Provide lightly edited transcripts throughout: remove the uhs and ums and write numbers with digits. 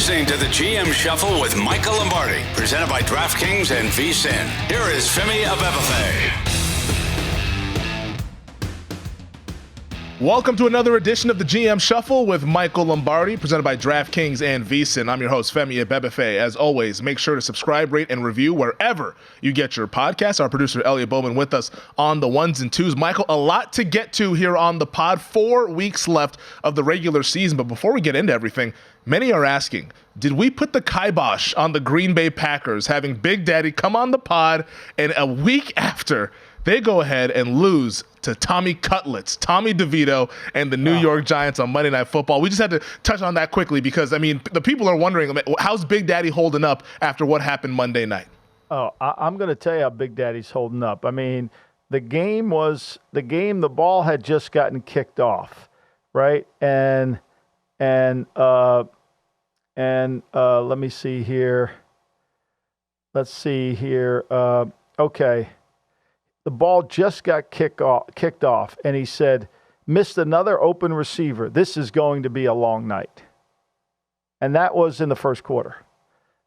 listening to the GM Shuffle with Michael Lombardi, presented by DraftKings and VSiN. Here is Femi Abebefe. Welcome to another edition of the GM Shuffle with Michael Lombardi, presented by DraftKings and VSiN. I'm your host, Femi Abebefe. As always, make sure to subscribe, rate, and review wherever you get your podcasts. Our producer, Elliot Bowman, with us on the ones and twos. Michael, a lot to get to here on the pod. 4 weeks left of the regular season. But before we get into everything, many are asking, did we put the kibosh on the Green Bay Packers, having Big Daddy come on the pod, and a week after they go ahead and lose to Tommy Cutlets, Tommy DeVito, and the New York Giants on Monday Night Football? We just had to touch on that quickly because, I mean, the people are wondering, how's Big Daddy holding up after what happened Monday night? Oh, I'm going to tell you how Big Daddy's holding up. I mean, the ball had just gotten kicked off, right? And let me see here. Let's see here. Okay. The ball just got kicked off, and he said, missed another open receiver. This is going to be a long night. And that was in the first quarter.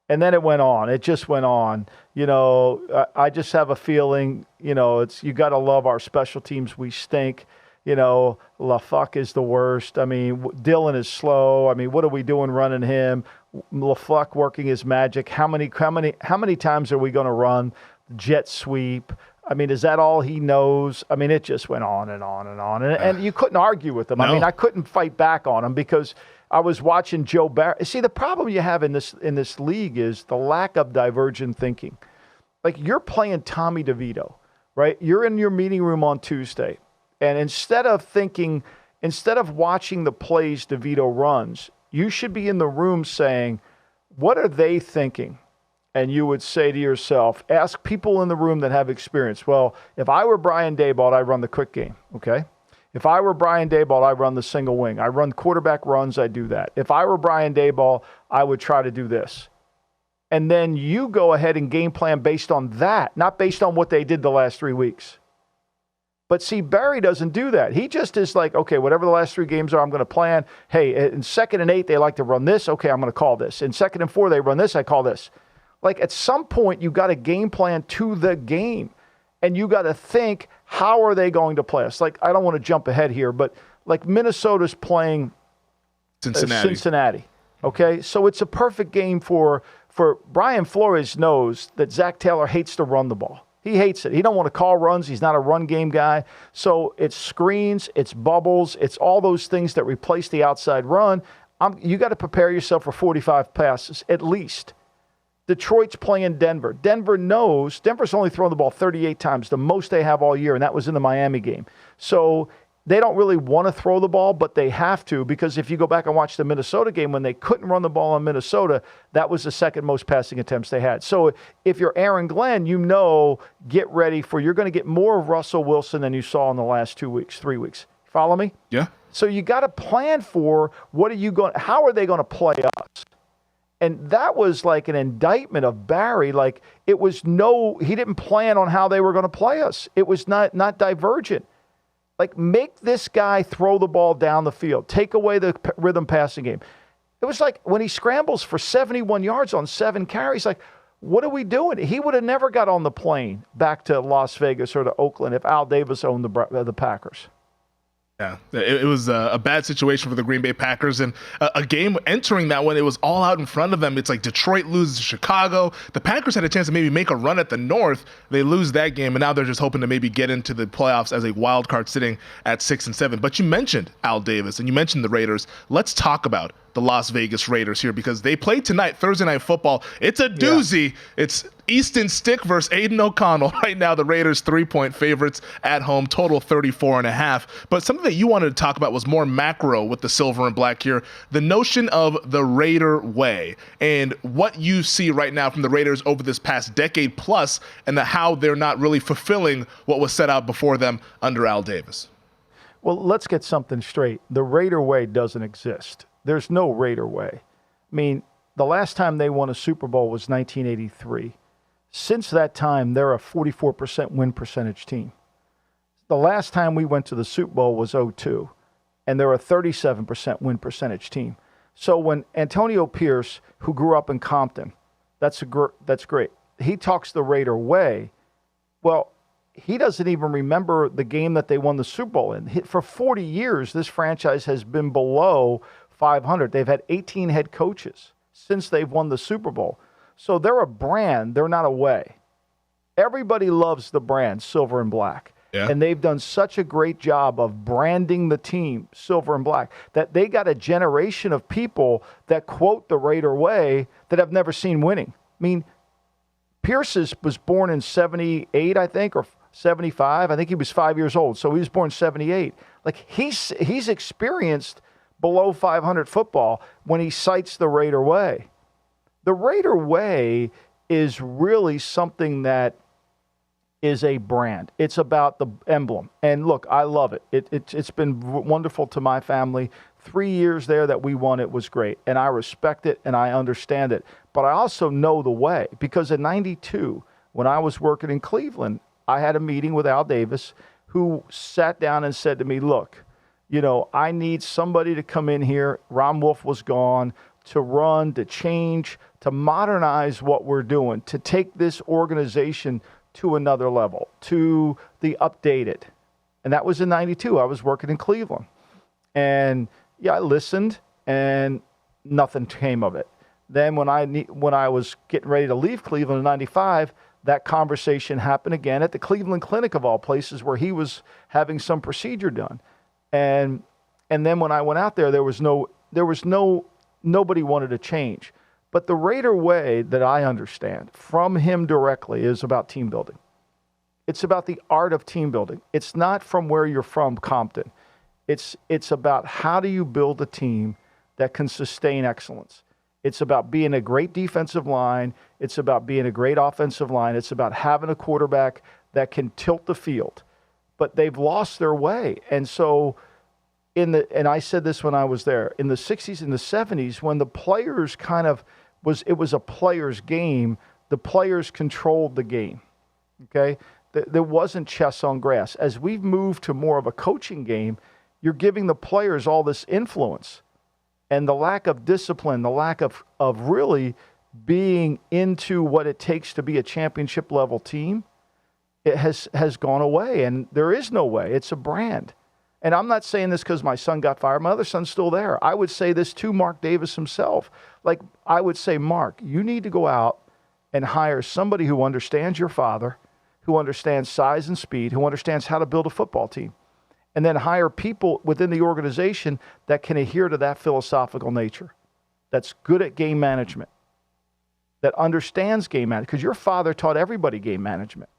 And then it went on. It just went on. You know, I just have a feeling, you know, you got to love our special teams. We stink. You know, LaFuck is the worst. I mean, Dylan is slow. I mean, what are we doing running him? LaFuck working his magic. How many times are we going to run jet sweep? I mean, is that all he knows? I mean, it just went on and on and on. And you couldn't argue with him. No. I mean, I couldn't fight back on him because I was watching Joe Barry. See, the problem you have in this league is the lack of divergent thinking. Like, you're playing Tommy DeVito, right? You're in your meeting room on Tuesday. And instead of watching the plays DeVito runs, you should be in the room saying, what are they thinking? And you would say to yourself, ask people in the room that have experience. Well, if I were Brian Daboll, I'd run the quick game, okay? If I were Brian Daboll, I'd run the single wing. I run quarterback runs, I do that. If I were Brian Daboll, I would try to do this. And then you go ahead and game plan based on that, not based on what they did the last 3 weeks. But see, Barry doesn't do that. He just is like, okay, whatever the last 3 games are, I'm going to plan. Hey, in 2nd and 8, they like to run this. Okay, I'm going to call this. In 2nd and 4, they run this. I call this. Like, at some point, you got a game plan to the game. And you got to think, how are they going to play us? Like, I don't want to jump ahead here, but like Minnesota's playing Cincinnati. Okay? So it's a perfect game for Brian Flores knows that Zach Taylor hates to run the ball. He hates it. He don't want to call runs. He's not a run game guy. So it's screens, it's bubbles, it's all those things that replace the outside run. You got to prepare yourself for 45 passes at least. Detroit's playing Denver. Denver's only thrown the ball 38 times, the most they have all year, and that was in the Miami game. So they don't really want to throw the ball, but they have to, because if you go back and watch the Minnesota game, when they couldn't run the ball on Minnesota, that was the second most passing attempts they had. So if you're Aaron Glenn, get ready you're going to get more of Russell Wilson than you saw in the last 3 weeks. Follow me? Yeah. So you got to plan for how are they going to play us? And that was like an indictment of Barry. Like, he didn't plan on how they were going to play us. It was not divergent. Like, make this guy throw the ball down the field. Take away the rhythm passing game. It was like when he scrambles for 71 yards on 7 carries, like, what are we doing? He would have never got on the plane back to Las Vegas or to Oakland if Al Davis owned the Packers. Yeah, it was a bad situation for the Green Bay Packers, and a game entering that one, it was all out in front of them. It's like Detroit loses to Chicago. The Packers had a chance to maybe make a run at the North. They lose that game, and now they're just hoping to maybe get into the playoffs as a wild card sitting at 6-7. But you mentioned Al Davis, and you mentioned the Raiders. Let's talk about the Las Vegas Raiders here, because they play tonight, Thursday Night Football. It's a doozy. Yeah. It's Easton Stick versus Aiden O'Connell. Right now, the Raiders 3-point favorites at home, total 34.5. But something that you wanted to talk about was more macro with the silver and black here, the notion of the Raider way and what you see right now from the Raiders over this past decade plus, and how they're not really fulfilling what was set out before them under Al Davis. Well, let's get something straight. The Raider way doesn't exist. There's no Raider way. I mean, the last time they won a Super Bowl was 1983. Since that time, they're a 44% win percentage team. The last time we went to the Super Bowl was 2002, and they're a 37% win percentage team. So when Antonio Pierce, who grew up in Compton, that's great. He talks the Raider way. Well, he doesn't even remember the game that they won the Super Bowl in. For 40 years, this franchise has been below 500. They've had 18 head coaches since they've won the Super Bowl. So they're a brand. They're not a way. Everybody loves the brand, silver and black. Yeah. And they've done such a great job of branding the team silver and black that they got a generation of people that quote the Raider way that have never seen winning. I mean, Pierce was born in 78, I think, or 75. I think he was 5 years old. So he was born in 78. Like he's experienced below 500 football when he cites the Raider way. The Raider way is really something that is a brand. It's about the emblem. And look, I love it. It's been wonderful to my family. 3 years there that we won it was great. And I respect it and I understand it. But I also know the way, because in 92, when I was working in Cleveland, I had a meeting with Al Davis, who sat down and said to me, look, I need somebody to come in here. Ron Wolf was gone, to run, to change, to modernize what we're doing, to take this organization to another level, to the updated. And that was in 92. I was working in Cleveland. And I listened and nothing came of it. Then when I was getting ready to leave Cleveland in 95, that conversation happened again at the Cleveland Clinic, of all places, where he was having some procedure done. And then when I went out there, nobody wanted to change. But the Raider way that I understand from him directly is about team building. It's about the art of team building. It's not from where you're from, Compton. It's about how do you build a team that can sustain excellence. It's about being a great defensive line. It's about being a great offensive line. It's about having a quarterback that can tilt the field. But they've lost their way. And so and I said this when I was there, in the 60s and the 70s, when the players it was a player's game, the players controlled the game. Okay? There wasn't chess on grass. As we've moved to more of a coaching game, you're giving the players all this influence. And the lack of discipline, the lack of really being into what it takes to be a championship level team, it has gone away. And there is no way. It's a brand. And I'm not saying this because my son got fired. My other son's still there. I would say this to Mark Davis himself. Like, I would say, Mark, you need to go out and hire somebody who understands your father, who understands size and speed, who understands how to build a football team. And then hire people within the organization that can adhere to that philosophical nature, that's good at game management, that understands game management. Because your father taught everybody game management.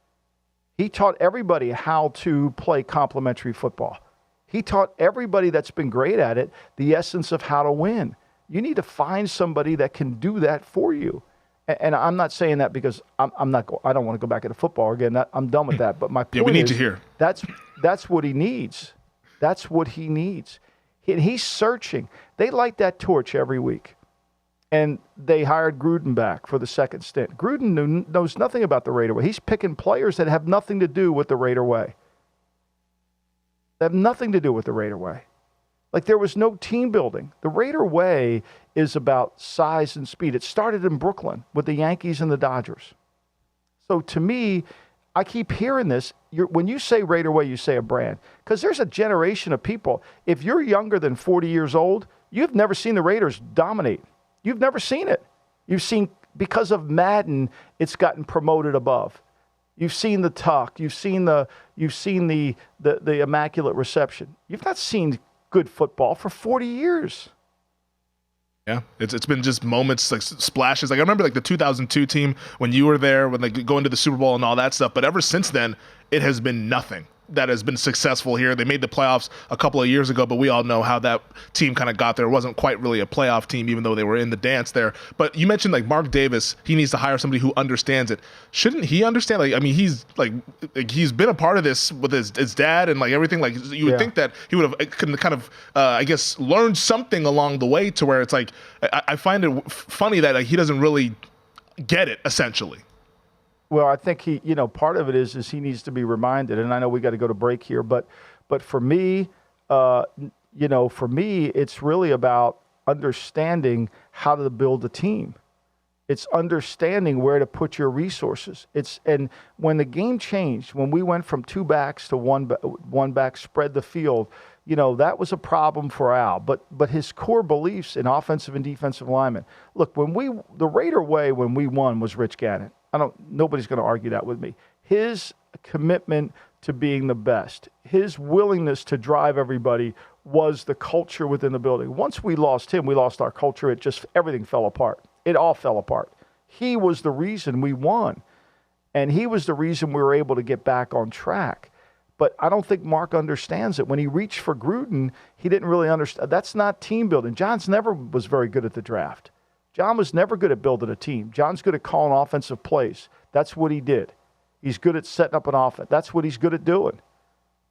He taught everybody how to play complementary football. He taught everybody that's been great at it the essence of how to win. You need to find somebody that can do that for you. And I'm not saying that because I don't want to go back into football again. I'm done with that. But my point we need is, to hear. That's what he needs. That's what he needs. He's searching. They light that torch every week. And they hired Gruden back for the second stint. Gruden knows nothing about the Raider way. He's picking players that have nothing to do with the Raider way. They have nothing to do with the Raider way. Like, there was no team building. The Raider way is about size and speed. It started in Brooklyn with the Yankees and the Dodgers. So to me, I keep hearing this. When you say Raider way, you say a brand. Because there's a generation of people. If you're younger than 40 years old, you've never seen the Raiders dominate. You've never seen it. You've seen, because of Madden, it's gotten promoted above. You've seen the tuck. You've seen the immaculate reception. You've not seen good football for 40 years. Yeah, it's been just moments, like splashes. Like, I remember like the 2002 team when you were there, when like going to the Super Bowl and all that stuff. But ever since then, it has been nothing that has been successful here. They made the playoffs a couple of years ago, but we all know how that team kind of got there. It wasn't quite really a playoff team, even though they were in the dance there. But you mentioned like Mark Davis, he needs to hire somebody who understands it. Shouldn't he understand? Like, I mean, he's been a part of this with his dad and like everything. Like, you would think that he would have kind of, I guess, learned something along the way to where it's like, I find it funny that like, he doesn't really get it, essentially. Well, I think part of it is he needs to be reminded, and I know we got to go to break here, but for me, it's really about understanding how to build a team. It's understanding where to put your resources. And when the game changed, when we went from 2 backs to one back, spread the field, that was a problem for Al. But his core beliefs in offensive and defensive linemen. Look, the Raider way when we won was Rich Gannon. Nobody's going to argue that with me. His commitment to being the best, his willingness to drive everybody was the culture within the building. Once we lost him, we lost our culture. Everything fell apart. It all fell apart. He was the reason we won. And he was the reason we were able to get back on track. But I don't think Mark understands it. When he reached for Gruden, he didn't really understand. That's not team building. John's never was very good at the draft. John was never good at building a team. John's good at calling offensive plays. That's what he did. He's good at setting up an offense. That's what he's good at doing.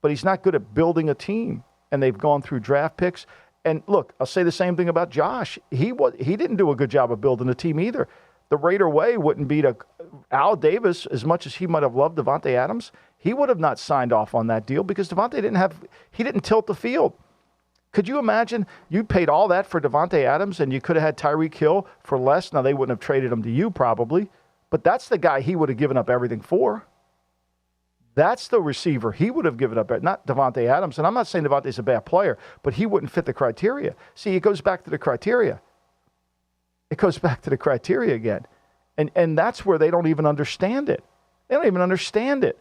But he's not good at building a team. And they've gone through draft picks. And look, I'll say the same thing about Josh. He didn't do a good job of building a team either. The Raider way wouldn't beat Al Davis as much as he might have loved Devontae Adams. He would have not signed off on that deal because Devontae didn't tilt the field. Could you imagine you paid all that for Devontae Adams and you could have had Tyreek Hill for less? Now, they wouldn't have traded him to you probably, but that's the guy he would have given up everything for. That's the receiver he would have given up, not Devontae Adams. And I'm not saying Devontae's a bad player, but he wouldn't fit the criteria. See, it goes back to the criteria. It goes back to the criteria again. And that's where they don't even understand it. They don't even understand it.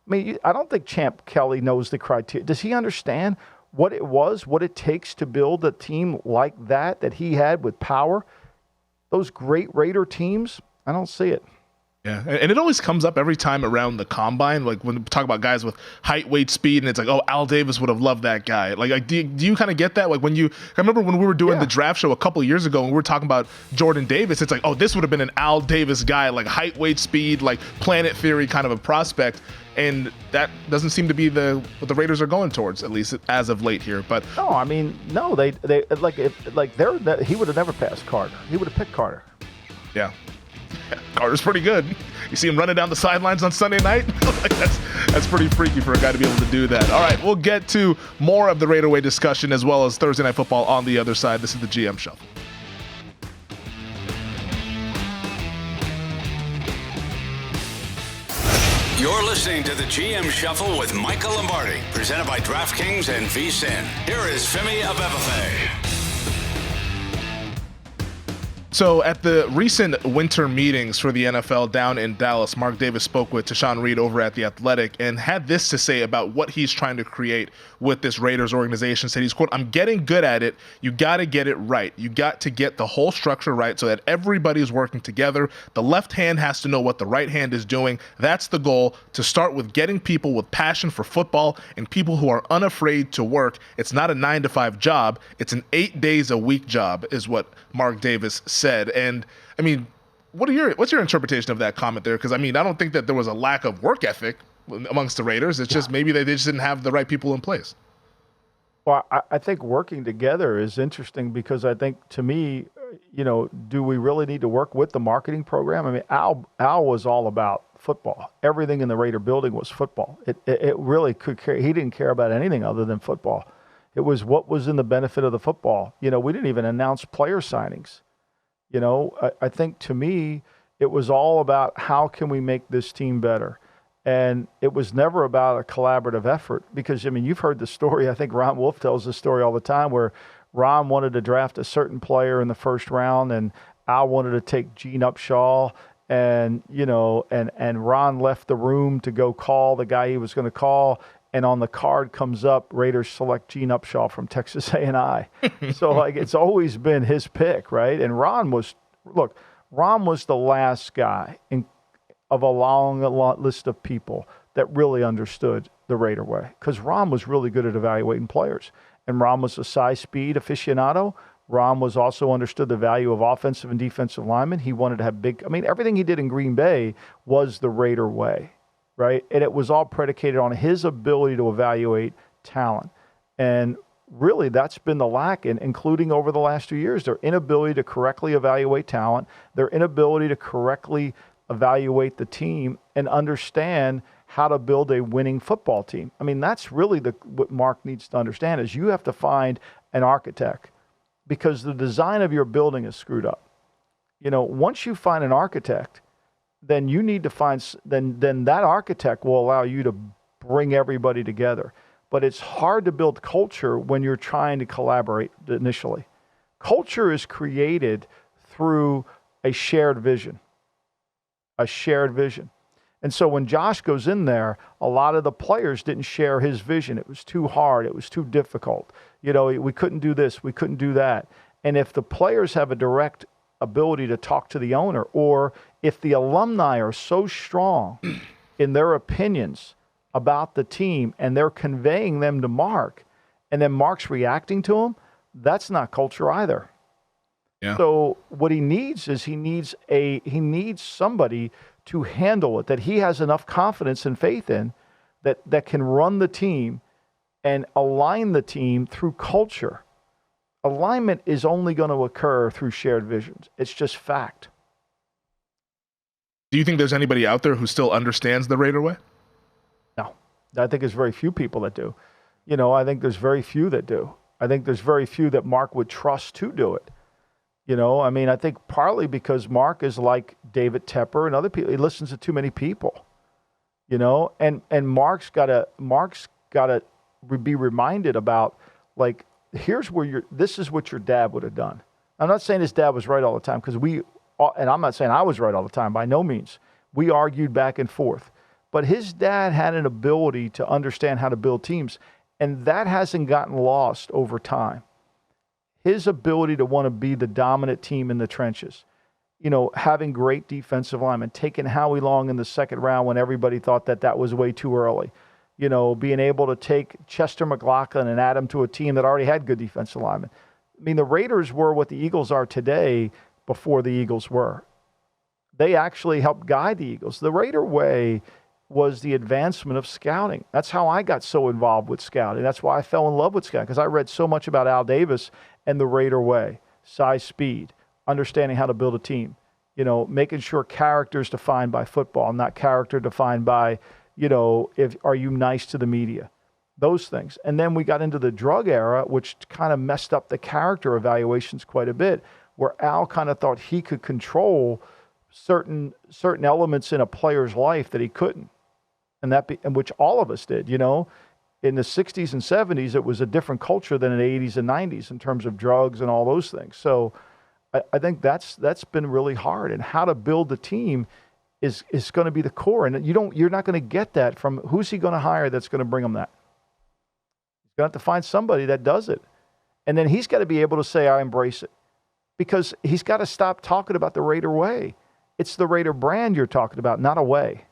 I mean, I don't think Champ Kelly knows the criteria. Does he understand what it takes to build a team like that he had with power? Those great Raider teams, I don't see it. Yeah, and it always comes up every time around the combine, like when we talk about guys with height, weight, speed, and it's like, oh, Al Davis would have loved that guy. Like do you kind of get that? Like I remember when we were doing the draft show a couple of years ago and we were talking about Jordan Davis, it's like, oh, this would have been an Al Davis guy, like height, weight, speed, like Planet Theory kind of a prospect. And that doesn't seem to be what the Raiders are going towards, at least as of late here. But no, I mean, no, he would have never passed Carter. He would have picked Carter. Yeah. Carter's pretty good. You see him running down the sidelines on Sunday night? That's pretty freaky for a guy to be able to do that. All right, we'll get to more of the Raider Way discussion as well as Thursday Night Football on the other side. This is the GM Shuffle. You're listening to the GM Shuffle with Michael Lombardi, presented by DraftKings and VSiN. Here is Femi Abebefe. So at the recent winter meetings for the NFL down in Dallas, Mark Davis spoke with Tashawn Reed over at The Athletic and had this to say about what he's trying to create with this Raiders organization. Said he's, quote, "I'm getting good at it. You got to get it right. You got to get the whole structure right so that everybody's working together. The left hand has to know what the right hand is doing. That's the goal, to start with getting people with passion for football and people who are unafraid to work. It's not a 9-to-5 job. It's an 8 days a week job," is what Mark Davis said. And I mean, what's your interpretation of that comment there? Because I mean, I don't think that there was a lack of work ethic amongst the Raiders. It's just maybe they just didn't have the right people in place. Well, I think working together is interesting because I think, to me, do we really need to work with the marketing program? I mean, Al was all about football. Everything in the Raider building was football. It really could care. He didn't care about anything other than football. It was what was in the benefit of the football. We didn't even announce player signings. I think, to me, it was all about how can we make this team better. And it was never about a collaborative effort because, I mean, you've heard the story. I think Ron Wolf tells the story all the time where Ron wanted to draft a certain player in the first round and Al wanted to take Gene Upshaw. And, and Ron left the room to go call the guy he was going to call. And on the card comes up, Raiders select Gene Upshaw from Texas A&I. So, it's always been his pick, right? And Ron was the last guy of a long list of people that really understood the Raider way because Ron was really good at evaluating players. And Ron was a size speed aficionado. Ron was also understood the value of offensive and defensive linemen. He wanted to have everything he did in Green Bay was the Raider way. Right? And it was all predicated on his ability to evaluate talent. And really, that's been the lack, including over the last 2 years, their inability to correctly evaluate talent, their inability to correctly evaluate the team and understand how to build a winning football team. I mean, that's really what Mark needs to understand is you have to find an architect because the design of your building is screwed up. Once you find an architect, then you need to find, then that architect will allow you to bring everybody together. But it's hard to build culture when you're trying to collaborate initially. Culture is created through a shared vision. And so when Josh goes in there, a lot of the players didn't share his vision. It was too hard. It was too difficult. We couldn't do this. We couldn't do that. And if the players have a direct ability to talk to the owner, or if the alumni are so strong in their opinions about the team and they're conveying them to Mark, and then Mark's reacting to them, that's not culture either. Yeah. So what he needs is he needs somebody to handle it, that he has enough confidence and faith in, that can run the team and align the team through culture. Alignment is only going to occur through shared visions. It's just fact. Do you think there's anybody out there who still understands the Raider way? No. I think there's very few people that do. I think there's very few that do. I think there's very few that Mark would trust to do it. I think partly because Mark is like David Tepper and other people. He listens to too many people, and Mark's got to be reminded about, like, this is what your dad would have done. I'm not saying his dad was right all the time, and I'm not saying I was right all the time, by no means. We argued back and forth. But his dad had an ability to understand how to build teams, and that hasn't gotten lost over time. His ability to want to be the dominant team in the trenches, having great defensive linemen, taking Howie Long in the second round when everybody thought that was way too early, being able to take Chester McLaughlin and add him to a team that already had good defensive linemen. The Raiders were what the Eagles are today before the Eagles were. They actually helped guide the Eagles. The Raider way was the advancement of scouting. That's how I got so involved with scouting. That's why I fell in love with scouting, because I read so much about Al Davis and the Raider way, size, speed, understanding how to build a team, making sure character is defined by football, not character defined by, are you nice to the media, those things. And then we got into the drug era, which kind of messed up the character evaluations quite a bit, where Al kind of thought he could control certain elements in a player's life that he couldn't. And which all of us did, in the 60s and 70s, it was a different culture than in the 80s and 90s in terms of drugs and all those things. So I think that's been really hard. And how to build the team is going to be the core. And you're not going to get that from, who's he going to hire that's going to bring him that? He's going to have to find somebody that does it. And then he's got to be able to say, I embrace it. Because he's got to stop talking about the Raider way. It's the Raider brand you're talking about, not a way.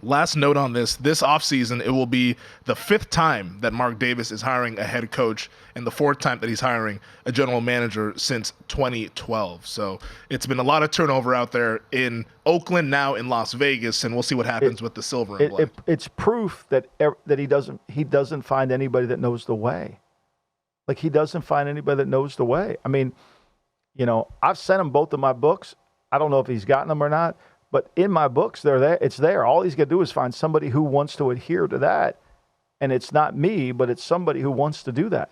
Last note on this offseason, it will be the 5th time that Mark Davis is hiring a head coach and the 4th time that he's hiring a general manager since 2012. So it's been a lot of turnover out there in Oakland, now in Las Vegas, and we'll see what happens with the silver and black. It's proof that he doesn't find anybody that knows the way. Like, he doesn't find anybody that knows the way. I've sent him both of my books. I don't know if he's gotten them or not. But in my books, they're there. It's there. All he's got to do is find somebody who wants to adhere to that. And it's not me, but it's somebody who wants to do that.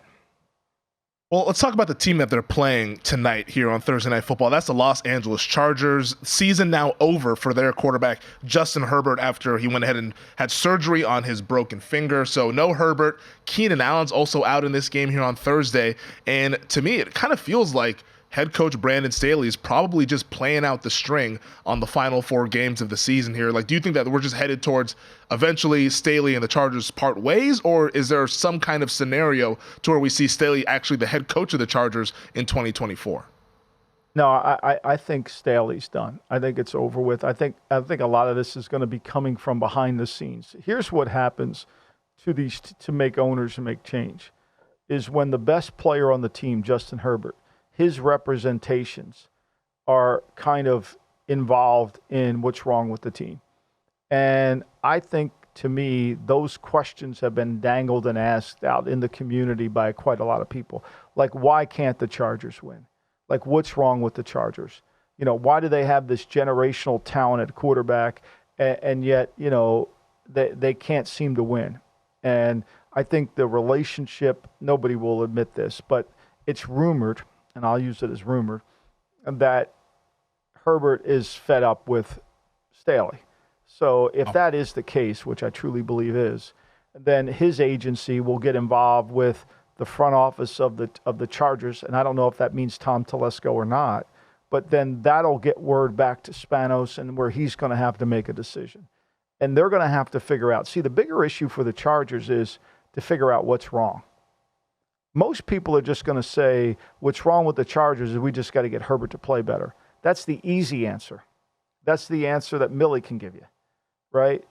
Well, let's talk about the team that they're playing tonight here on Thursday Night Football. That's the Los Angeles Chargers. Season now over for their quarterback, Justin Herbert, after he went ahead and had surgery on his broken finger. So no Herbert. Keenan Allen's also out in this game here on Thursday. And to me, it kind of feels like head coach Brandon Staley is probably just playing out the string on the final 4 games of the season here. Like, do you think that we're just headed towards eventually Staley and the Chargers part ways, or is there some kind of scenario to where we see Staley actually the head coach of the Chargers in 2024? No, I think Staley's done. I think it's over with. I think a lot of this is going to be coming from behind the scenes. Here's what happens to make owners and make change, is when the best player on the team, Justin Herbert, his representations are kind of involved in what's wrong with the team. And I think, to me, those questions have been dangled and asked out in the community by quite a lot of people. Like, why can't the Chargers win? Like, what's wrong with the Chargers? Why do they have this generational talent at quarterback and yet, they can't seem to win? And I think the relationship, nobody will admit this, but it's rumored, and I'll use it as rumored, that Herbert is fed up with Staley. So if that is the case, which I truly believe is, then his agency will get involved with the front office of the Chargers, and I don't know if that means Tom Telesco or not, but then that'll get word back to Spanos and where he's going to have to make a decision. And they're going to have to figure out. See, the bigger issue for the Chargers is to figure out what's wrong. Most people are just going to say, what's wrong with the Chargers is we just got to get Herbert to play better. That's the easy answer. That's the answer that Millie can give you, right?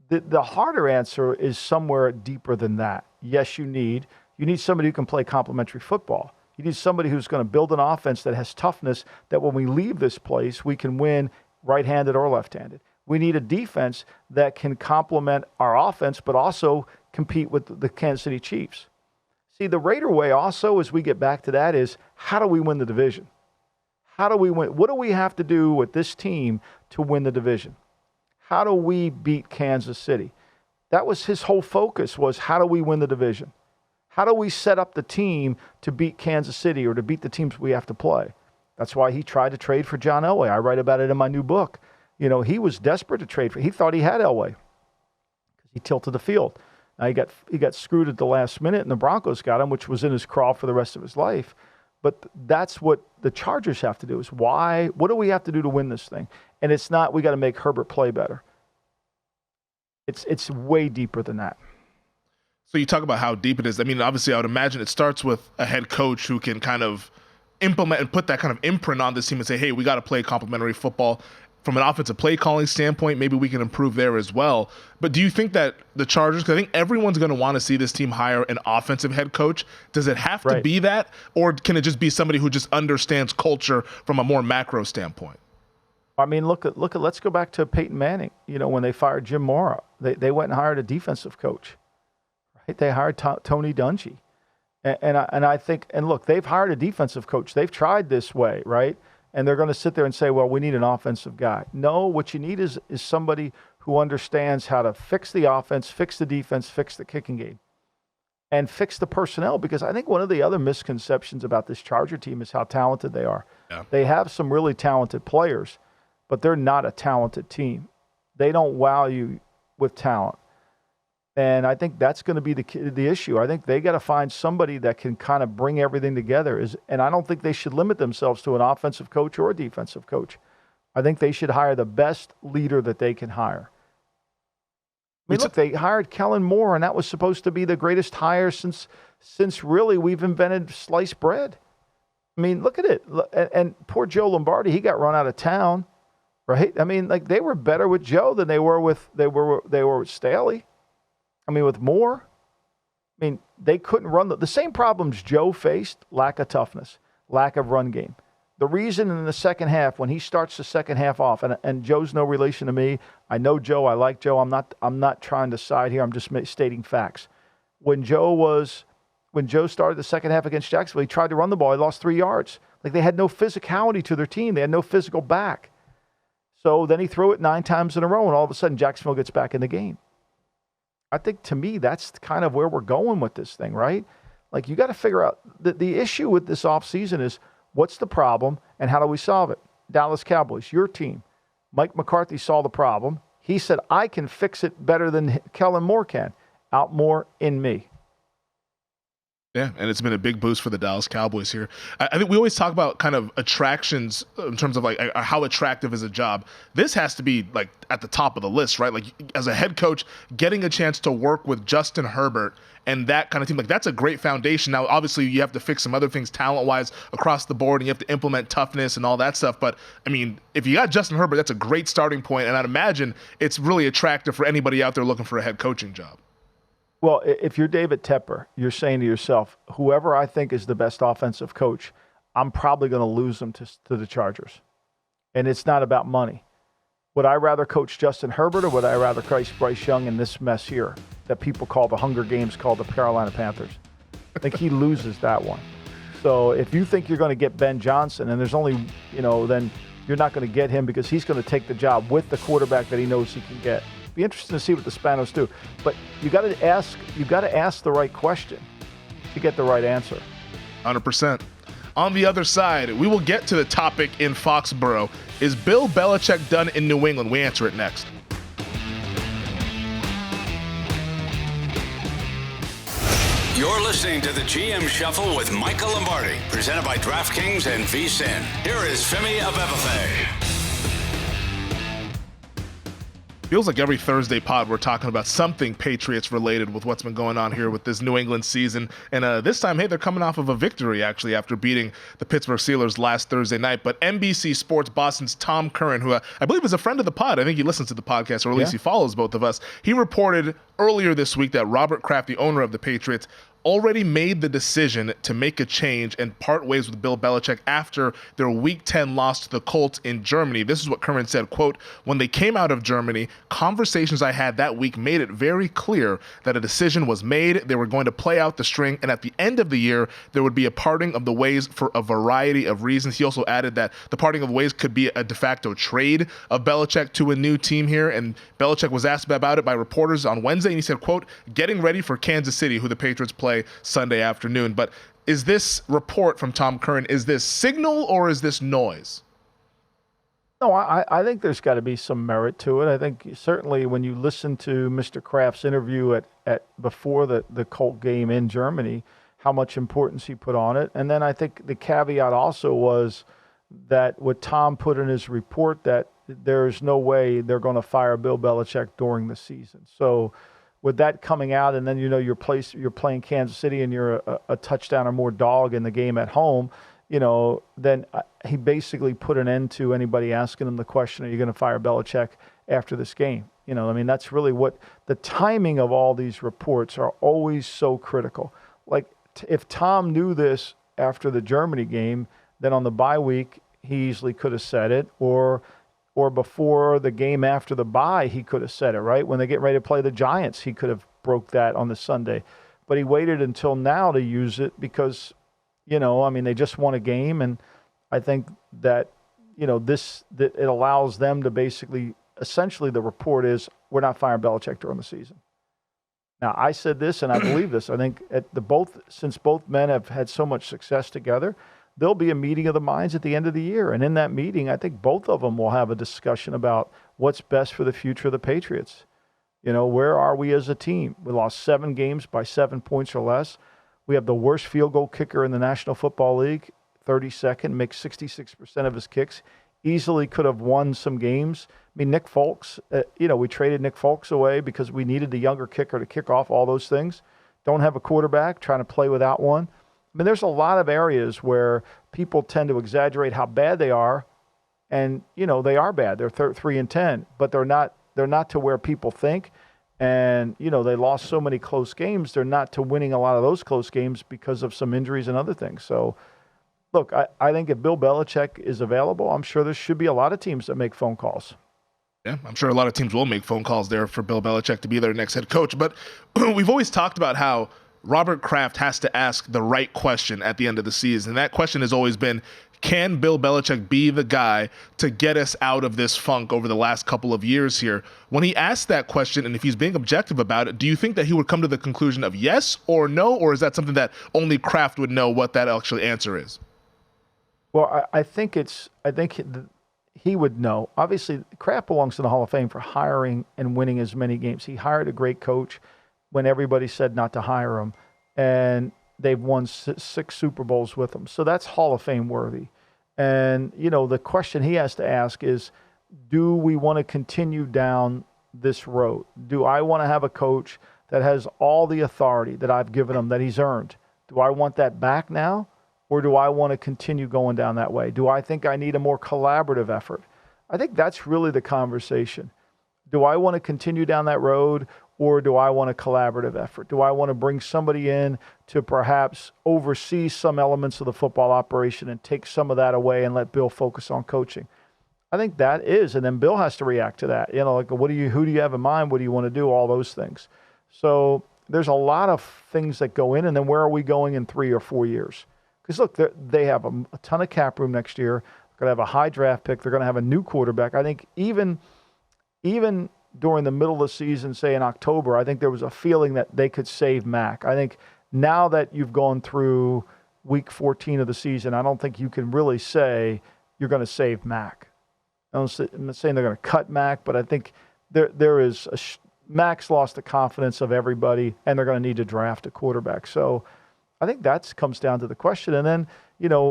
The harder answer is somewhere deeper than that. Yes, you need somebody who can play complementary football. You need somebody who's going to build an offense that has toughness, that when we leave this place, we can win right-handed or left-handed. We need a defense that can complement our offense, but also compete with the Kansas City Chiefs. See, the Raider way also, as we get back to that, is how do we win the division? How do we win? What do we have to do with this team to win the division? How do we beat Kansas City? That was his whole focus, was how do we win the division? How do we set up the team to beat Kansas City or to beat the teams we have to play? That's why he tried to trade for John Elway. I write about it in my new book. You know, he was desperate to trade for. He thought he had Elway because he tilted the field. Now he got screwed at the last minute, and the Broncos got him, which was in his crawl for the rest of his life. But that's what the Chargers have to do, is what do we have to do to win this thing? And it's not we got to make Herbert play better. It's way deeper than that. So you talk about how deep it is. I mean, obviously, I would imagine it starts with a head coach who can kind of implement and put that kind of imprint on this team and say, hey, we got to play complementary football. From an offensive play calling standpoint, maybe we can improve there as well. But do you think that the Chargers, because I think everyone's going to want to see this team hire an offensive head coach, does it have to be that? Or can it just be somebody who just understands culture from a more macro standpoint? I mean, look at. Let's go back to Peyton Manning. You know, when they fired Jim Mora, they went and hired a defensive coach. Right? They hired Tony Dungy, and I think, and look, they've hired a defensive coach. They've tried this way, right? And they're going to sit there and say, well, we need an offensive guy. No, what you need is somebody who understands how to fix the offense, fix the defense, fix the kicking game, and fix the personnel. Because I think one of the other misconceptions about this Charger team is how talented they are. Yeah. They have some really talented players, but they're not a talented team. They don't wow you with talent. And I think that's going to be the issue. I think they got to find somebody that can kind of bring everything together. And I don't think they should limit themselves to an offensive coach or a defensive coach. I think they should hire the best leader that they can hire. I mean, look, they hired Kellen Moore, and that was supposed to be the greatest hire since really we've invented sliced bread. I mean, look at it. And poor Joe Lombardi, he got run out of town, right? I mean, like, they were better with Joe than they were with Staley. I mean, with Moore, I mean, they couldn't run the same problems Joe faced: lack of toughness, lack of run game. The reason in the second half, when he starts the second half off, and Joe's no relation to me. I know Joe. I like Joe. I'm not trying to side here. I'm just stating facts. When Joe started the second half against Jacksonville, he tried to run the ball. He lost 3 yards. Like, they had no physicality to their team. They had no physical back. So then he threw it 9 times in a row, and all of a sudden Jacksonville gets back in the game. I think, to me, that's kind of where we're going with this thing, right? Like, you got to figure out the issue with this offseason is what's the problem and how do we solve it? Dallas Cowboys, your team. Mike McCarthy saw the problem. He said, I can fix it better than Kellen Moore can. Out more in me. Yeah, and it's been a big boost for the Dallas Cowboys here. I think we always talk about kind of attractions in terms of like how attractive is a job. This has to be like at the top of the list, right? Like, as a head coach, getting a chance to work with Justin Herbert and that kind of team, like, that's a great foundation. Now, obviously, you have to fix some other things talent-wise across the board, and you have to implement toughness and all that stuff. But, I mean, if you got Justin Herbert, that's a great starting point, and I'd imagine it's really attractive for anybody out there looking for a head coaching job. Well, if you're David Tepper, you're saying to yourself, whoever I think is the best offensive coach, I'm probably going to lose them to the Chargers. And it's not about money. Would I rather coach Justin Herbert, or would I rather coach Bryce Young in this mess here that people call the Hunger Games, called the Carolina Panthers? I think he loses that one. So if you think you're going to get Ben Johnson, and there's only, then you're not going to get him because he's going to take the job with the quarterback that he knows he can get. Be interesting to see what the Spanos do, but you got to ask the right question to get the right answer. 100%. On the other side, we will get to the topic in Foxborough. Is Bill Belichick done in New England? We answer it next. You're listening to the GM Shuffle with Michael Lombardi, presented by DraftKings and VSiN. Here is Femi Abebefe. Feels like every Thursday pod we're talking about something Patriots related with what's been going on here with this New England season. And this time, hey, they're coming off of a victory, actually, after beating the Pittsburgh Steelers last Thursday night. But NBC Sports Boston's Tom Curran, who I believe is a friend of the pod, I think he listens to the podcast, or at least he follows both of us, he reported earlier this week that Robert Kraft, the owner of the Patriots, already made the decision to make a change and part ways with Bill Belichick after their Week 10 loss to the Colts in Germany. This is what Curran said, quote, "When they came out of Germany, conversations I had that week made it very clear that a decision was made. They were going to play out the string, and at the end of the year, there would be a parting of the ways for a variety of reasons." He also added that the parting of ways could be a de facto trade of Belichick to a new team here, and Belichick was asked about it by reporters on Wednesday, and he said, quote, "Getting ready for Kansas City, who the Patriots play Sunday afternoon." But is this report from Tom Curran, is this signal or is this noise? No, I think there's got to be some merit to it. I think certainly when you listen to Mr. Kraft's interview at before the Colt game in Germany, how much importance he put on it. And then I think the caveat also was that what Tom put in his report, that there's no way they're going to fire Bill Belichick during the season. So with that coming out, and then you're playing Kansas City and you're a touchdown or more dog in the game at home, then he basically put an end to anybody asking him the question, are you going to fire Belichick after this game? That's really what the timing of all these reports are always so critical. Like if Tom knew this after the Germany game, then on the bye week, he easily could have said it, or before the game after the bye, he could have said it, right? When they get ready to play the Giants, he could have broke that on the Sunday. But he waited until now to use it because, they just won a game. And I think that, that it allows them to basically, essentially the report is, we're not firing Belichick during the season. Now, I said this, and I believe this. I think since both men have had so much success together, there'll be a meeting of the minds at the end of the year. And in that meeting, I think both of them will have a discussion about what's best for the future of the Patriots. Where are we as a team? We lost 7 games by 7 points or less. We have the worst field goal kicker in the National Football League, 32nd, makes 66% of his kicks. Easily could have won some games. Nick Folks, we traded Nick Folks away because we needed the younger kicker to kick off all those things. Don't have a quarterback, trying to play without one. There's a lot of areas where people tend to exaggerate how bad they are, and they are bad. They're 3-10, but they're not to where people think. And they lost so many close games. They're not to winning a lot of those close games because of some injuries and other things. So, look, I think if Bill Belichick is available, I'm sure there should be a lot of teams that make phone calls. Yeah, I'm sure a lot of teams will make phone calls there for Bill Belichick to be their next head coach. But we've always talked about how Robert Kraft has to ask the right question at the end of the season. And that question has always been, can Bill Belichick be the guy to get us out of this funk over the last couple of years here? When he asked that question, and if he's being objective about it, do you think that he would come to the conclusion of yes or no, or is that something that only Kraft would know what that actually answer is? Well, I think he would know. Obviously, Kraft belongs to the Hall of Fame for hiring and winning as many games. He hired a great coach when everybody said not to hire him, and they've won 6 Super Bowls with him. So that's Hall of Fame worthy. And, the question he has to ask is, do we want to continue down this road? Do I want to have a coach that has all the authority that I've given him, that he's earned? Do I want that back now? Or do I want to continue going down that way? Do I think I need a more collaborative effort? I think that's really the conversation. Do I want to continue down that road, or do I want a collaborative effort? Do I want to bring somebody in to perhaps oversee some elements of the football operation and take some of that away and let Bill focus on coaching? I think that is, and then Bill has to react to that. Like, who do you have in mind? What do you want to do? All those things. So there's a lot of things that go in, and then where are we going in 3 or 4 years? Because look, they have a ton of cap room next year. They're going to have a high draft pick. They're going to have a new quarterback. I think even during the middle of the season, say in October, I think there was a feeling that they could save Mac. I think now that you've gone through week 14 of the season, I don't think you can really say you're going to save Mac. I'm not saying they're going to cut Mac, but I think there is Mac's lost the confidence of everybody, and they're going to need to draft a quarterback. So I think that comes down to the question. And then,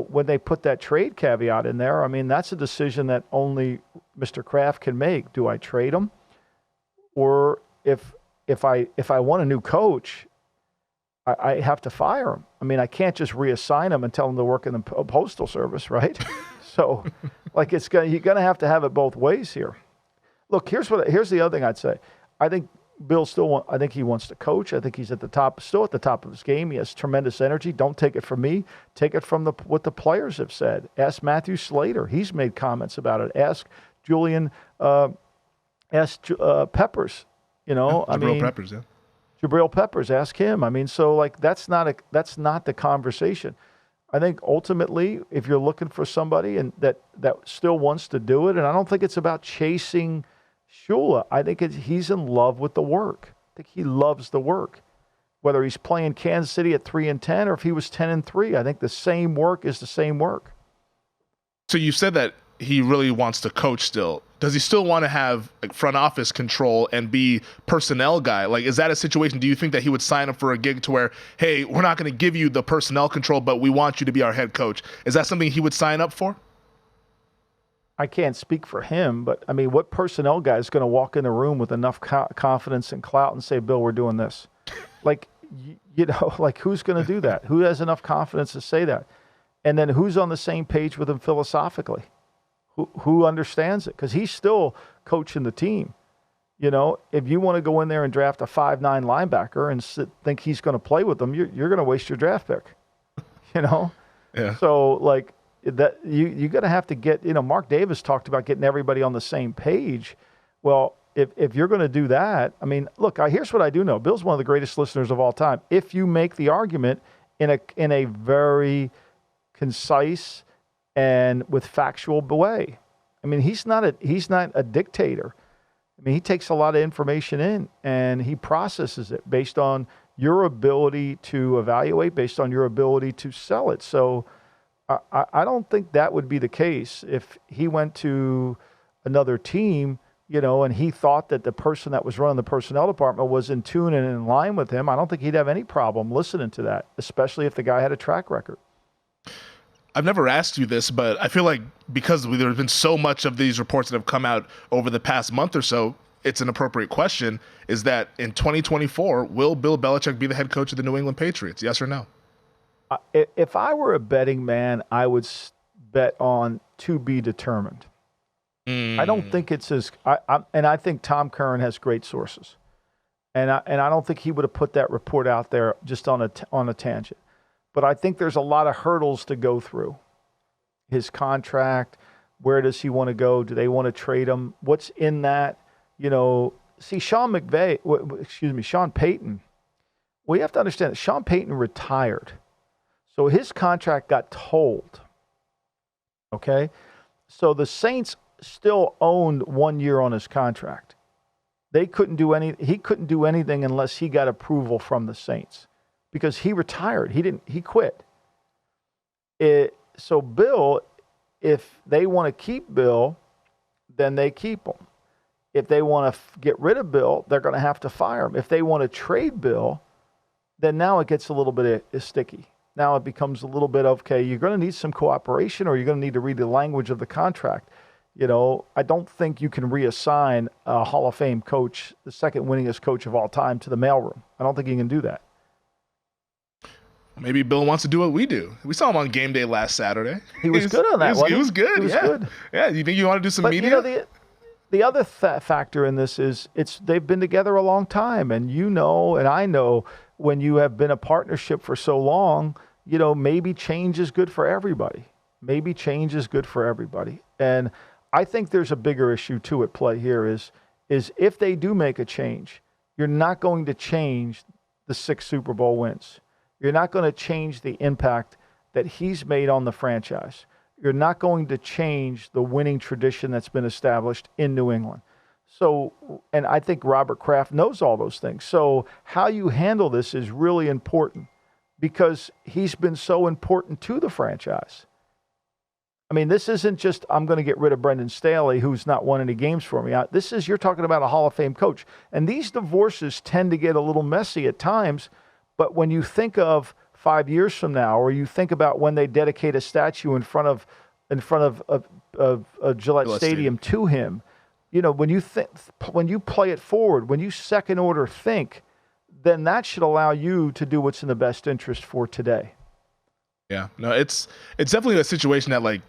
when they put that trade caveat in there, I mean, that's a decision that only Mr. Kraft can make. Do I trade him? Or if I want a new coach, I have to fire him. I mean, I can't just reassign him and tell him to work in the postal service, right? So, you're going to have it both ways here. Look, here's the other thing I'd say. I think Bill I think he wants to coach. I think he's still at the top of his game. He has tremendous energy. Don't take it from me. Take it from what the players have said. Ask Matthew Slater. He's made comments about it. Ask Julian. Ask Peppers. Jabril Peppers. Yeah. Jabril Peppers. Ask him. I mean, so that's not the conversation. I think ultimately, if you're looking for somebody and that still wants to do it, and I don't think it's about chasing Shula. I think he's in love with the work. I think he loves the work. Whether he's playing Kansas City at 3-10 or if he was 10-3, I think the same work is the same work. So you said that he really wants to coach still. Does he still want to have front office control and be personnel guy? Is that a situation? Do you think that he would sign up for a gig to where, hey, we're not going to give you the personnel control, but we want you to be our head coach? Is that something he would sign up for? I can't speak for him, but I mean, what personnel guy is going to walk in the room with enough confidence and clout and say, Bill, we're doing this? Who's going to do that? Who has enough confidence to say that? And then who's on the same page with him philosophically? Who understands it? Because he's still coaching the team. If you want to go in there and draft a 5'9" linebacker and think he's going to play with them, you're going to waste your draft pick. Yeah. So that you're going to have to get, Mark Davis talked about getting everybody on the same page. Well, if you're going to do that, I mean, look, here's what I do know. Bill's one of the greatest listeners of all time. If you make the argument in a very concise and with factual way, I mean, he's not a dictator. I mean, he takes a lot of information in and he processes it based on your ability to evaluate, based on your ability to sell it. So I don't think that would be the case if he went to another team, and he thought that the person that was running the personnel department was in tune and in line with him. I don't think he'd have any problem listening to that, especially if the guy had a track record. I've never asked you this, but I feel like because there's been so much of these reports that have come out over the past month or so, it's an appropriate question, is that in 2024, will Bill Belichick be the head coach of the New England Patriots? Yes or no? If I were a betting man, I would bet on to be determined. I don't think it's and I think Tom Curran has great sources, and I don't think he would have put that report out there just on a tangent. But I think there's a lot of hurdles to go through. His contract, where does he want to go? Do they want to trade him? What's in that? See, Sean Payton. We have to understand that Sean Payton retired. So his contract got told. Okay? So the Saints still owned 1 year on his contract. He couldn't do anything unless he got approval from the Saints because he retired. He quit. So Bill, if they want to keep Bill, then they keep him. If they want to get rid of Bill, they're going to have to fire him. If they want to trade Bill, then now it gets a little bit sticky. Now it becomes a little bit of, okay, you're going to need some cooperation or you're going to need to read the language of the contract. I don't think you can reassign a Hall of Fame coach, the second winningest coach of all time, to the mailroom. I don't think you can do that. Maybe Bill wants to do what we do. We saw him on game day last Saturday. He was good on that one. He was good. He was good. Yeah, you think you want to do some media? The other factor in this is they've been together a long time, and and I know when you have been a partnership for so long, maybe change is good for everybody. Maybe change is good for everybody. And I think there's a bigger issue too at play here is if they do make a change, you're not going to change the 6 Super Bowl wins. You're not going to change the impact that he's made on the franchise. You're not going to change the winning tradition that's been established in New England. So, and I think Robert Kraft knows all those things. So how you handle this is really important because he's been so important to the franchise. I mean, this isn't just, I'm going to get rid of Brendan Staley, who's not won any games for me. This is, you're talking about a Hall of Fame coach. And these divorces tend to get a little messy at times. But when you think of 5 years from now, or you think about when they dedicate a statue in front of Gillette Stadium to him, you know, when you play it forward, when you second order think, then that should allow you to do what's in the best interest for today. Yeah, no, it's definitely a situation that, like,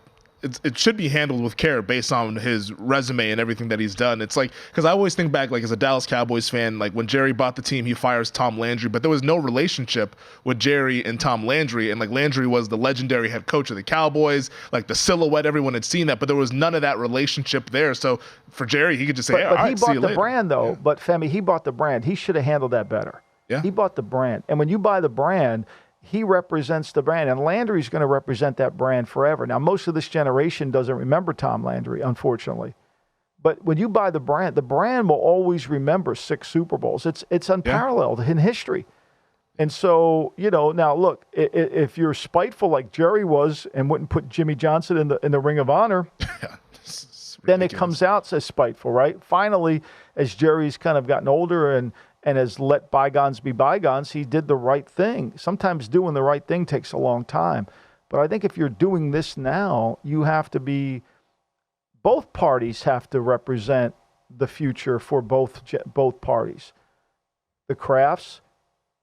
it should be handled with care based on his resume and everything that he's done. It's like, because I always think back, like, as a Dallas Cowboys fan, like when Jerry bought the team, he fires Tom Landry, but there was no relationship with Jerry and Tom Landry. And like Landry was the legendary head coach of the Cowboys, like the silhouette, everyone had seen that, but there was none of that relationship there. So for Jerry, he could just say, but he bought the brand though. Yeah. But Femi, he bought the brand. He should have handled that better. Yeah. He bought the brand. And when you buy the brand, he represents the brand, and Landry's going to represent that brand forever. Now, most of this generation doesn't remember Tom Landry, unfortunately. But when you buy the brand will always remember 6 Super Bowls. It's unparalleled in history. And so, you know, now look, if you're spiteful like Jerry was and wouldn't put Jimmy Johnson in the Ring of Honor, then it comes out as spiteful, right? Finally, as Jerry's kind of gotten older and has let bygones be bygones, he did the right thing. Sometimes doing the right thing takes a long time. But I think if you're doing this now, you have to be, both parties have to represent the future for both parties. The Krafts,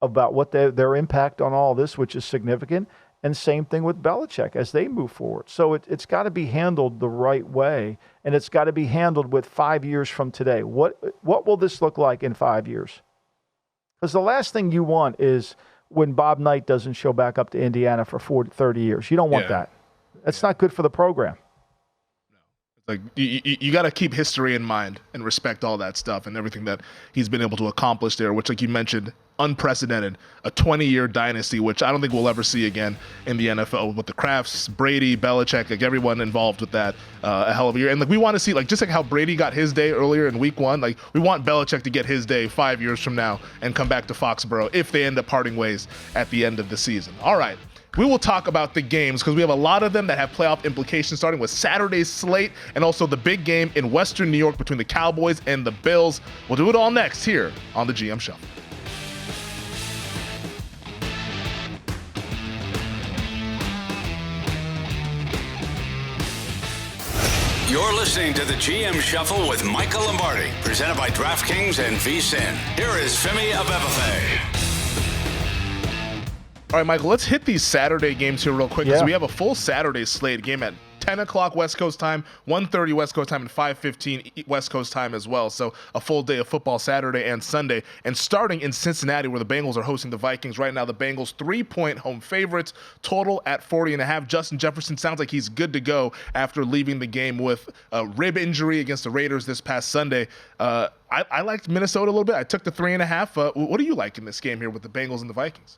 about what their impact on all this, which is significant, and same thing with Belichick as they move forward. So it's got to be handled the right way, and it's got to be handled with 5 years from today. What will this look like in 5 years? Because the last thing you want is when Bob Knight doesn't show back up to Indiana for 30 years. You don't want that. That's not good for the program. Like you got to keep history in mind and respect all that stuff and everything that he's been able to accomplish there, which, like you mentioned, unprecedented, a 20-year dynasty, which I don't think we'll ever see again in the NFL with the Krafts, Brady, Belichick, like everyone involved with that, a hell of a year. And like we want to see, like just like how Brady got his day earlier in week 1, like we want Belichick to get his day 5 years from now and come back to Foxborough if they end up parting ways at the end of the season. All right. We will talk about the games because we have a lot of them that have playoff implications, starting with Saturday's slate and also the big game in Western New York between the Cowboys and the Bills. We'll do it all next here on the GM Shuffle. You're listening to the GM Shuffle with Michael Lombardi, presented by DraftKings and VSiN. Here is Femi Abebefe. All right, Michael, let's hit these Saturday games here real quick because we have a full Saturday slate, game at 10 o'clock West Coast time, 1:30 West Coast time, and 5:15 West Coast time as well. So a full day of football Saturday and Sunday. And starting in Cincinnati, where the Bengals are hosting the Vikings right now, the Bengals 3-point home favorites, total at 40.5. Justin Jefferson sounds like he's good to go after leaving the game with a rib injury against the Raiders this past Sunday. I liked Minnesota a little bit. I took the 3.5. What do you like in this game here with the Bengals and the Vikings?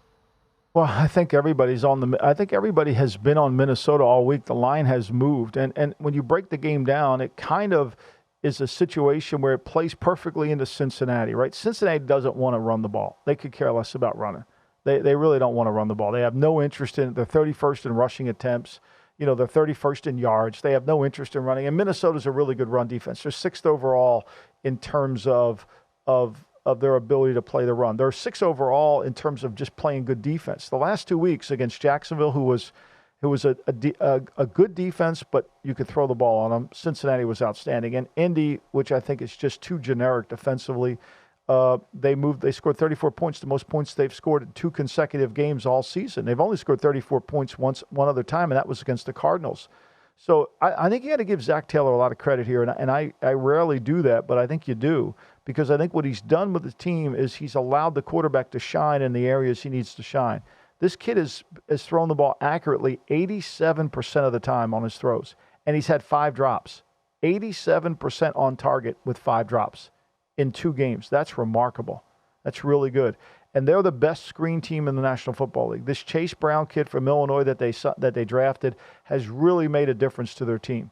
Well, I think everybody has been on Minnesota all week. The line has moved. And when you break the game down, it kind of is a situation where it plays perfectly into Cincinnati, right? Cincinnati doesn't want to run the ball. They could care less about running. They really don't want to run the ball. They have no interest in it. They're 31st in rushing attempts. You know, they're 31st in yards. They have no interest in running. And Minnesota's a really good run defense. They're 6th overall in terms of their ability to play the run. They're 6th overall in terms of just playing good defense. The last 2 weeks against Jacksonville, who was a good defense, but you could throw the ball on them. Cincinnati was outstanding. And Indy, which I think is just too generic defensively, they scored 34 points, the most points they've scored in 2 consecutive games all season. They've only scored 34 points one other time, and that was against the Cardinals. So I think you got to give Zach Taylor a lot of credit here, and I rarely do that, but I think you do, because I think what he's done with the team is he's allowed the quarterback to shine in the areas he needs to shine. This kid has thrown the ball accurately 87% of the time on his throws, and he's had 5 drops. 87% on target with 5 drops in 2 games. That's remarkable. That's really good. And they're the best screen team in the National Football League. This Chase Brown kid from Illinois that they drafted has really made a difference to their team.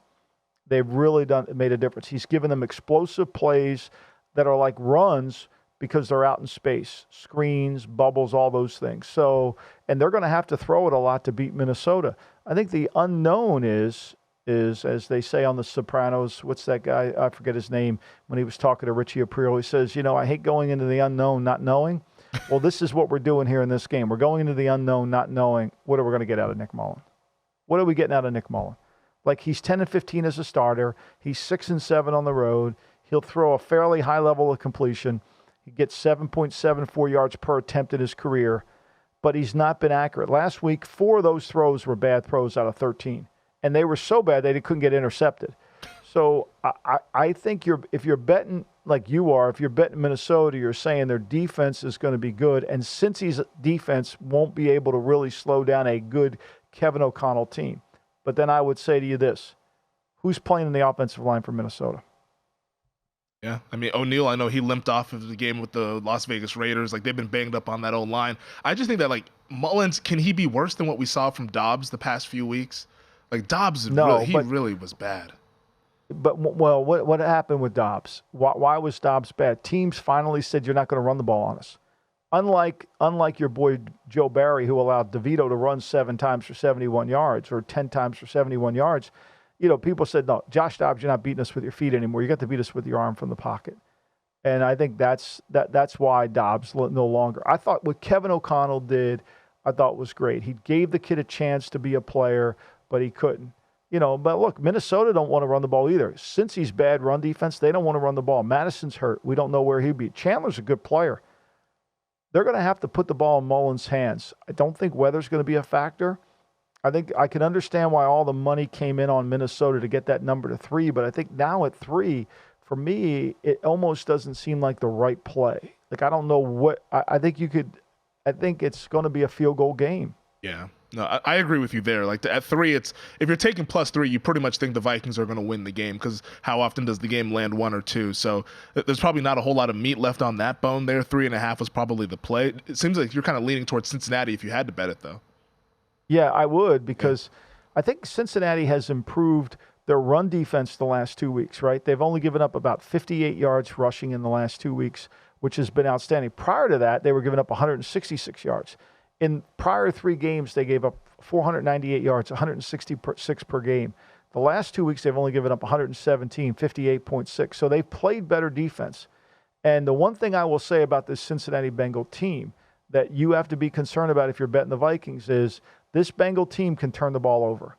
They've really made a difference. He's given them explosive plays that are like runs because they're out in space, screens, bubbles, all those things. So, and they're going to have to throw it a lot to beat Minnesota. I think the unknown is as they say on The Sopranos, what's that guy? I forget his name. When he was talking to Richie Aprile, he says, I hate going into the unknown, not knowing. Well, this is what we're doing here in this game. We're going into the unknown, not knowing what are we going to get out of Nick Mullen. What are we getting out of Nick Mullen? Like, he's 10-15 as a starter. He's 6-7 on the road. He'll throw a fairly high level of completion. He gets 7.74 yards per attempt in his career, but he's not been accurate. Last week, 4 of those throws were bad throws out of 13, and they were so bad they couldn't get intercepted. So I think if you're betting like you are, if you're betting Minnesota, you're saying their defense is going to be good, and Cincy's defense won't be able to really slow down a good Kevin O'Connell team. But then I would say to you this, who's playing in the offensive line for Minnesota? Yeah, I mean, O'Neal, I know he limped off of the game with the Las Vegas Raiders. Like, they've been banged up on that O-line. I just think that, like, Mullins, can he be worse than what we saw from Dobbs the past few weeks? Like, Dobbs, really was bad. But, well, what happened with Dobbs? Why was Dobbs bad? Teams finally said, you're not going to run the ball on us. Unlike your boy Joe Barry, who allowed DeVito to run 7 times for 71 yards or 10 times for 71 yards, people said, no, Josh Dobbs, you're not beating us with your feet anymore. You got to beat us with your arm from the pocket. And I think that's why Dobbs no longer. I thought what Kevin O'Connell did, I thought was great. He gave the kid a chance to be a player, but he couldn't. But look, Minnesota don't want to run the ball either. Since he's bad run defense, they don't want to run the ball. Madison's hurt. We don't know where he'd be. Chandler's a good player. They're going to have to put the ball in Mullen's hands. I don't think weather's going to be a factor. I think I can understand why all the money came in on Minnesota to get that number to 3, but I think now at 3, for me, it almost doesn't seem like the right play. Like, I don't know what – I think it's going to be a field goal game. Yeah. No, I agree with you there. Like, at 3, it's if you're taking +3, you pretty much think the Vikings are going to win the game because how often does the game land 1 or 2? So there's probably not a whole lot of meat left on that bone there. 3.5 was probably the play. It seems like you're kind of leaning towards Cincinnati if you had to bet it, though. Yeah, I would because I think Cincinnati has improved their run defense the last 2 weeks, right? They've only given up about 58 yards rushing in the last 2 weeks, which has been outstanding. Prior to that, they were giving up 166 yards. In prior 3 games, they gave up 498 yards, 166 per game. The last 2 weeks, they've only given up 117, 58.6. So they've played better defense. And the one thing I will say about this Cincinnati Bengal team that you have to be concerned about if you're betting the Vikings is this Bengal team can turn the ball over.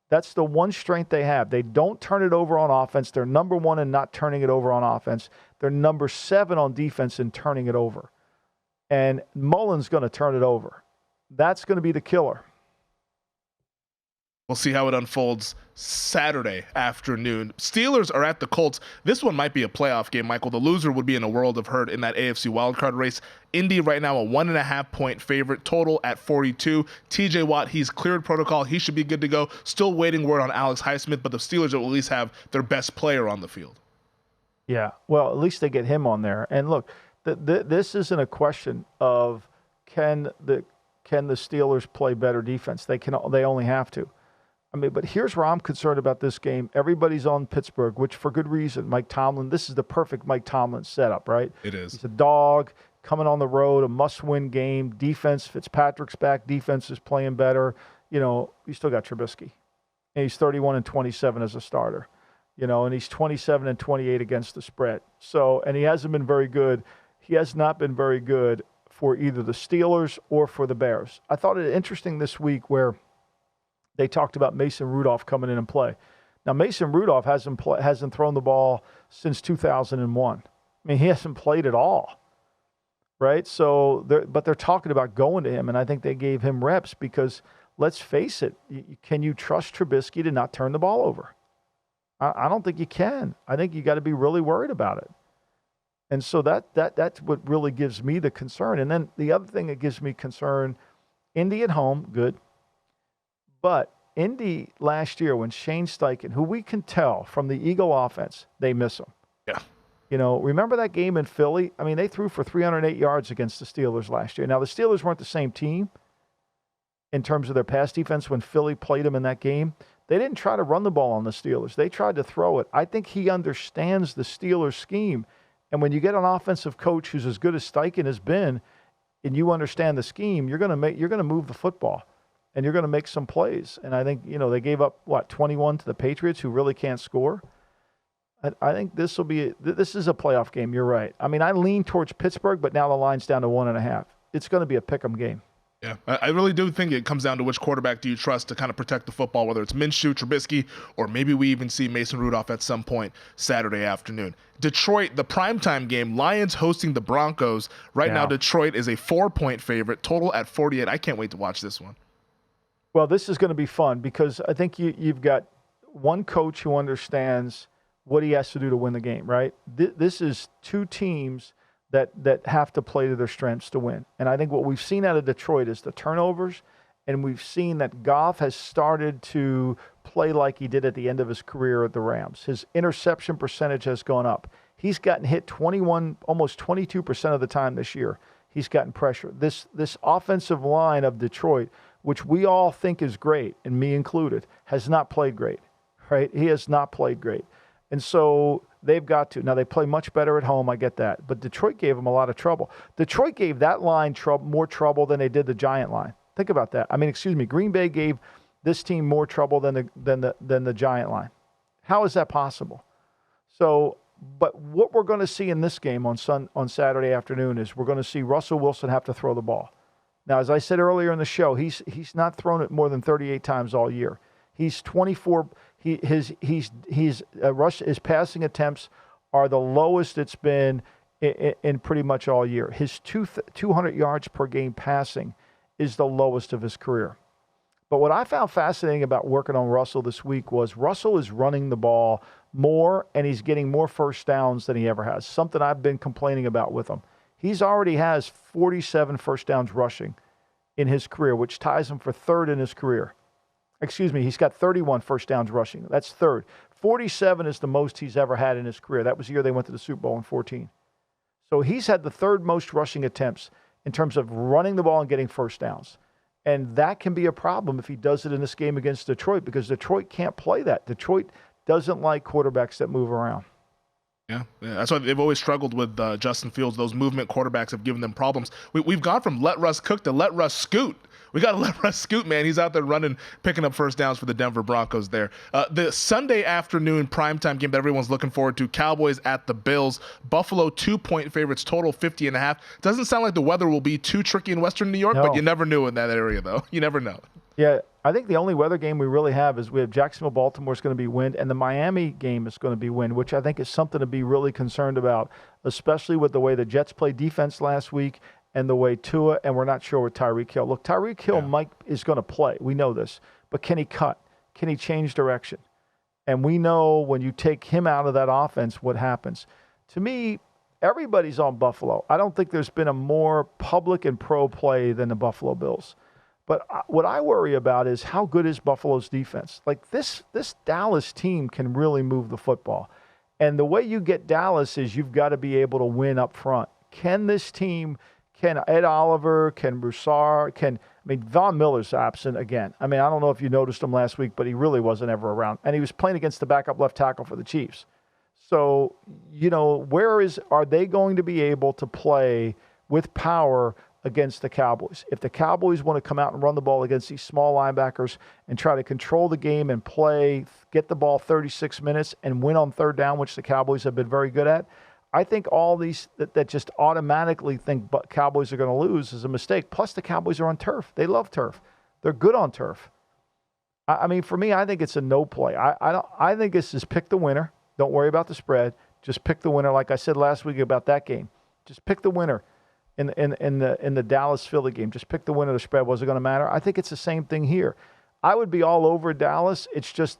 That's the one strength they have. They don't turn it over on offense. They're number 1 in not turning it over on offense. They're number 7 on defense in turning it over. And Mullen's going to turn it over. That's going to be the killer. We'll see how it unfolds Saturday afternoon. Steelers are at the Colts. This one might be a playoff game, Michael. The loser would be in a world of hurt in that AFC wildcard race. Indy right now a 1.5-point favorite, total at 42. TJ Watt, he's cleared protocol. He should be good to go. Still waiting word on Alex Highsmith, but the Steelers will at least have their best player on the field. Yeah, well, at least they get him on there. And look, this isn't a question of can the Steelers play better defense. They only have to. I mean, but here's where I'm concerned about this game. Everybody's on Pittsburgh, which for good reason. Mike Tomlin, this is the perfect Mike Tomlin setup, right? It is. He's a dog coming on the road, a must-win game. Defense, Fitzpatrick's back. Defense is playing better. You still got Trubisky. And he's 31-27 as a starter. And he's 27-28 against the spread. So, and he hasn't been very good. He has not been very good for either the Steelers or for the Bears. I thought it interesting this week where they talked about Mason Rudolph coming in and play. Now, Mason Rudolph hasn't thrown the ball since 2001. I mean, he hasn't played at all, right? So, but they're talking about going to him, and I think they gave him reps because, let's face it, can you trust Trubisky to not turn the ball over? I don't think you can. I think you got to be really worried about it. And so that's what really gives me the concern. And then the other thing that gives me concern, Indy at home, good. But Indy last year when Shane Steichen, who we can tell from the Eagle offense, they miss him. Yeah. Remember that game in Philly? I mean, they threw for 308 yards against the Steelers last year. Now, the Steelers weren't the same team in terms of their pass defense when Philly played them in that game. They didn't try to run the ball on the Steelers. They tried to throw it. I think he understands the Steelers scheme. And when you get an offensive coach who's as good as Steichen has been, and you understand the scheme, you're going to move the football, and you're going to make some plays. And I think they gave up 21 to the Patriots, who really can't score. I think this is a playoff game. You're right. I mean, I lean towards Pittsburgh, but now the line's down to 1.5. It's going to be a pick'em game. Yeah, I really do think it comes down to which quarterback do you trust to kind of protect the football, whether it's Minshew, Trubisky, or maybe we even see Mason Rudolph at some point Saturday afternoon. Detroit, the primetime game, Lions hosting the Broncos. Right now, Detroit is a 4-point favorite, total at 48. I can't wait to watch this one. Well, this is going to be fun because I think you've got one coach who understands what he has to do to win the game, right? This is two teams that have to play to their strengths to win. And I think what we've seen out of Detroit is the turnovers, and we've seen that Goff has started to play like he did at the end of his career at the Rams. His interception percentage has gone up. He's gotten hit 21, almost 22% of the time this year. He's gotten pressure. This offensive line of Detroit, which we all think is great, and me included, has not played great, right? He has not played great. And so they've got to. Now, they play much better at home. I get that. But Detroit gave them a lot of trouble. Detroit gave that line more trouble than they did the Giant line. Think about that. Green Bay gave this team more trouble than the Giant line. How is that possible? So, but what we're going to see in this game on Saturday afternoon is we're going to see Russell Wilson have to throw the ball. Now, as I said earlier in the show, he's not thrown it more than 38 times all year. He's 24. His passing attempts are the lowest it's been in pretty much all year. His 200 yards per game passing is the lowest of his career. But what I found fascinating about working on Russell this week was Russell is running the ball more, and he's getting more first downs than he ever has, something I've been complaining about with him. He's already has 47 first downs rushing in his career, which ties him for third in his career. He's got 31 first downs rushing. That's third. 47 is the most he's ever had in his career. That was the year they went to the Super Bowl in 2014. So he's had the third most rushing attempts in terms of running the ball and getting first downs. And that can be a problem if he does it in this game against Detroit, because Detroit can't play that. Detroit doesn't like quarterbacks that move around. Yeah, that's why they've always struggled with Justin Fields. Those movement quarterbacks have given them problems. We've gone from let Russ cook to let Russ scoot. We got to let Russ scoot, man. He's out there running, picking up first downs for the Denver Broncos there. The Sunday afternoon primetime game that everyone's looking forward to, Cowboys at the Bills. Buffalo 2-point favorites, total 50.5. Doesn't sound like the weather will be too tricky in Western New York, but you never knew in that area, though. You never know. Yeah, I think the only weather game we really have is we have Jacksonville, Baltimore is going to be wind, and the Miami game is going to be wind, which I think is something to be really concerned about, especially with the way the Jets played defense last week and the way Tua, and we're not sure with Tyreek Hill. Look, Tyreek Hill is going to play. We know this. But can he cut? Can he change direction? And we know when you take him out of that offense, what happens. To me, everybody's on Buffalo. I don't think there's been a more public and pro play than the Buffalo Bills. But what I worry about is how good is Buffalo's defense. Like this Dallas team can really move the football. And the way you get Dallas is you've got to be able to win up front. Can this team, can Ed Oliver, can Broussard, Von Miller's absent again. I don't know if you noticed him last week, but he really wasn't ever around. And he was playing against the backup left tackle for the Chiefs. So, are they going to be able to play with power against the Cowboys? If the Cowboys want to come out and run the ball against these small linebackers and try to control the game and play, get the ball 36 minutes and win on third down, which the Cowboys have been very good at, I think all these that just automatically think Cowboys are going to lose is a mistake. Plus, the Cowboys are on turf. They love turf. They're good on turf. For me, I think it's a no play. I think this is pick the winner. Don't worry about the spread. Just pick the winner. Like I said last week about that game, just pick the winner. In the Dallas-Philly game, just pick the winner of the spread. Was it going to matter? I think it's the same thing here. I would be all over Dallas. It's just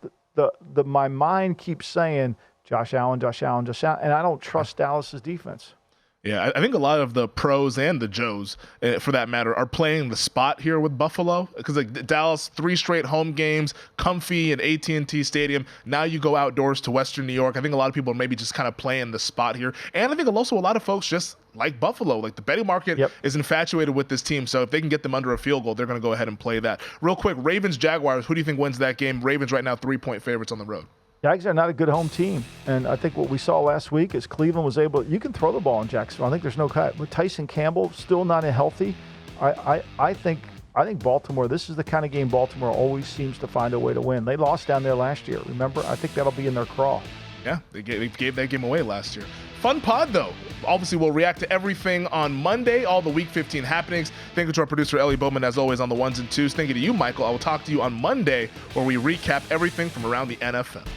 my mind keeps saying Josh Allen, and I don't trust Dallas's defense. Yeah, I think a lot of the pros and the Joes, for that matter, are playing the spot here with Buffalo, because Dallas, 3 straight home games, comfy at AT&T Stadium. Now you go outdoors to Western New York. I think a lot of people are maybe just kind of playing the spot here. And I think also a lot of folks just like Buffalo. Like the betting market is infatuated with this team. So if they can get them under a field goal, they're going to go ahead and play that. Real quick, Ravens-Jaguars, who do you think wins that game? Ravens right now 3-point favorites on the road. Jags are not a good home team, and I think what we saw last week is Cleveland was able. You can throw the ball in Jacksonville. I think there's no cut. With Tyson Campbell still not healthy, I think Baltimore. This is the kind of game Baltimore always seems to find a way to win. They lost down there last year. Remember? I think that'll be in their craw. Yeah, they gave that game away last year. Fun pod, though. Obviously, we'll react to everything on Monday, all the Week 15 happenings. Thank you to our producer, Ellie Bowman, as always, on the ones and twos. Thank you to you, Michael. I will talk to you on Monday, where we recap everything from around the NFL.